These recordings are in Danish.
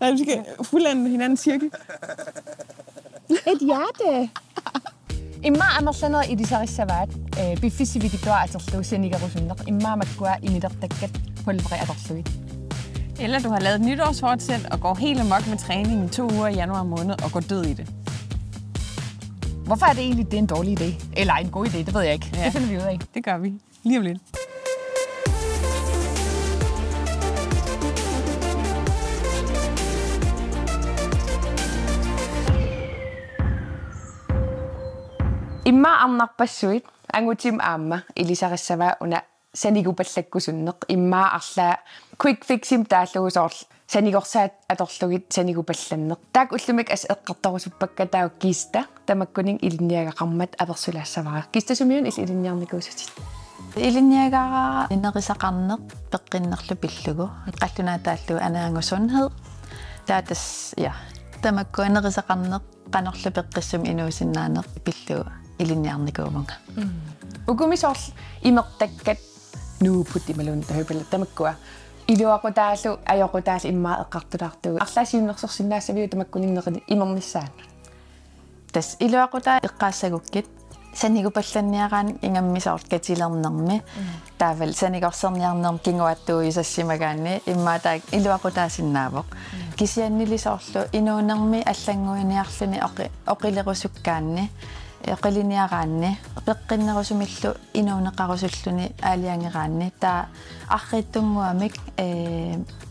Nej, vi skal fuldende hinandens cirkel. Et hjerte. Imma amerlanera ilisarissavaat biffisivitipua aterluusianigarusunneq imma makkua imidertakkat pulveriaterluit. Eller du har lavet et nytårsfortsæt og går helt amok med træning i 2 uger i januar måned og går død i det. Hvorfor er det egentlig, det er en dårlig idé? Eller en god idé, det ved jeg ikke. Ja. Det finder vi ud af. Det gør vi. Lige om lidt. Imma arnarpassuit angutim aamma ilisarissava una sanigupallakkusunneq imma arla quick fixim taallugusoorl sanigorsaat atorlugit sanigupallanneq taak ullumik as eqqartorusuppakka taukkiista tamakkuning ilinniagaqarmat apersulassavara kistasumiun ilinniarnikuusutit Ilinniagara innerisaqarneq peqqinnerlu pillugu iqqallunaa taallu anaangu sundhed taatas ja tamakku innerisaqarneq qanorlu peqqissum inuusinnaaneq pillugu ilinniarnikuuvunga ukumisorl imertakkat nuuputtimalun tahupalla tamakkua iluaqutaallu ajoqutaal immaa eqqartulaartugu арлаасиуннерсерсинаассавиу тамаккуниннеқини имернissaан тас илуақутаа эққаассагуккит санигупалланниараан ингаммисаорт катилернерми таавал санигорсерниарнерм кингуаттуу исассимагаанни иммаатаак илуақутаасиннаавоқ кисианнилисоорлу инуунерми аллангуиниарлуни оқилерусуккаанни эққилиниараанни пеққиннерусумиллу инуунеқарусуллуни аалиангераанни таа арриттунгуамик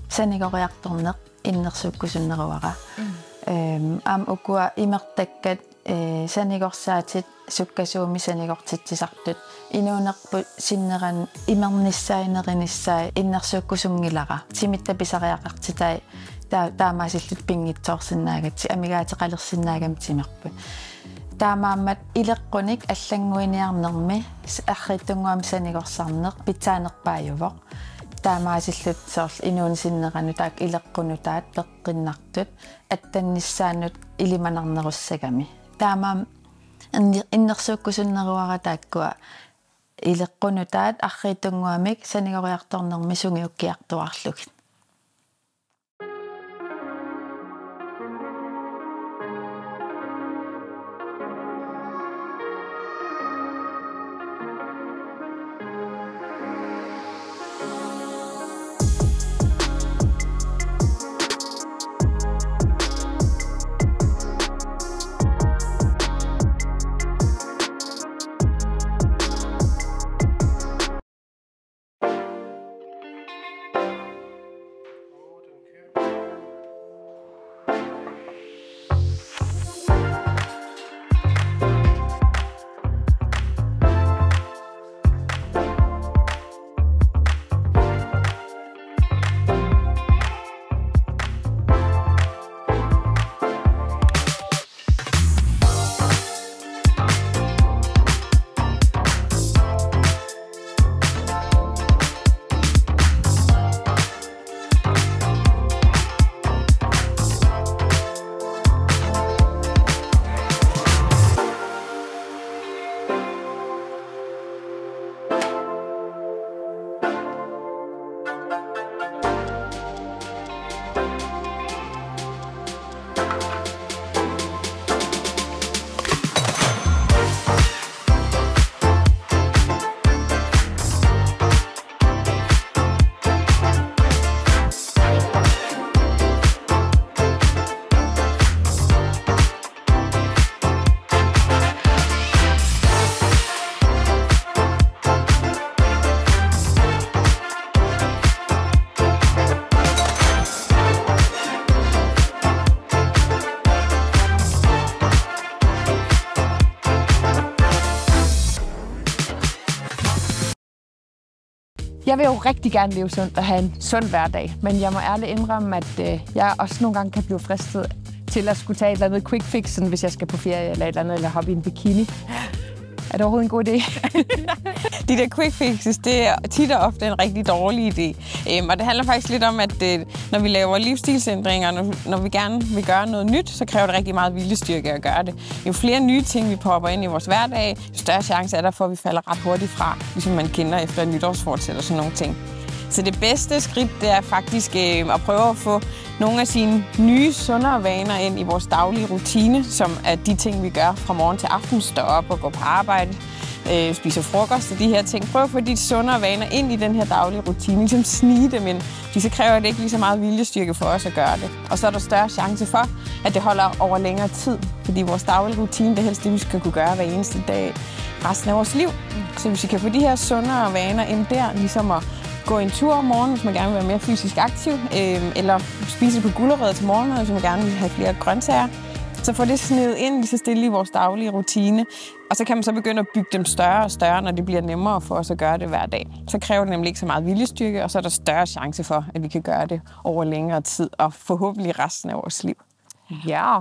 санигориарторнеқ иннерсуккусуннеруара аам укуа имертаккат санигорсаатит суккасууми санигортитсисартут инуунерпу синнеран имерниссаинеринissаа иннерсуккусунгилара симитта писариақартитай таамаасиллут пингитсоорсинаагатси амигаатеқалерсинаагамтимерпу таамааммат илеққуник аллангуиниарнерми арриттунгуами санигорсарнеқ питсаанерпаажувоқ таамаасиллут соорл инуунсиннерану таак илеққунутаат пеққиннартут аттанниссаанут илиманарнеруссагами таамаам иннерсууккусуннеруара тааккуа илеққунутаат арриттунгуамик санигориарторнерми сунгиуккиартуарлугит Jeg vil jo rigtig gerne leve sundt og have en sund hverdag, men jeg må ærligt indrømme, at jeg også nogle gange kan blive fristet til at skulle tage et eller andet quick fix, sådan, hvis jeg skal på ferie eller et eller andet, eller hoppe i en bikini. Er det overhovedet en god idé? De der quick fixes, det er tit og ofte en rigtig dårlig idé. Og det handler faktisk lidt om, at når vi laver livsstilsændringer, når vi gerne vil gøre noget nyt, så kræver det rigtig meget viljestyrke at gøre det. Jo flere nye ting, vi popper ind i vores hverdag, jo større chance er der for, at vi falder ret hurtigt fra, ligesom man kender efter et nytårsfortsæt og sådan nogle ting. Så det bedste skridt, det er faktisk at prøve at få nogle af sine nye, sundere vaner ind i vores daglige rutine, som er de ting, vi gør fra morgen til aften. Stå op og gå på arbejde, spiser frokost og de her ting. Prøv at få de sundere vaner ind i den her daglige rutine. Ligesom snige dem ind. Så kræver det ikke lige så meget viljestyrke for os at gøre det. Og så er der større chance for, at det holder over længere tid. Fordi vores daglige rutine, det er helst det, vi skal kunne gøre hver eneste dag resten af vores liv. Så hvis vi kan få de her sundere vaner ind der, ligesom at gå en tur om morgenen, hvis man gerne vil være mere fysisk aktiv, eller spise på gulerødder til morgenmad, hvis man gerne vil have flere grøntsager, så får det snedet ind lige så stille i vores daglige rutine. Og så kan man så begynde at bygge dem større og større, når det bliver nemmere for os at gøre det hver dag. Så kræver det nemlig ikke så meget viljestyrke, og så er der større chance for, at vi kan gøre det over længere tid, og forhåbentlig resten af vores liv. Ja.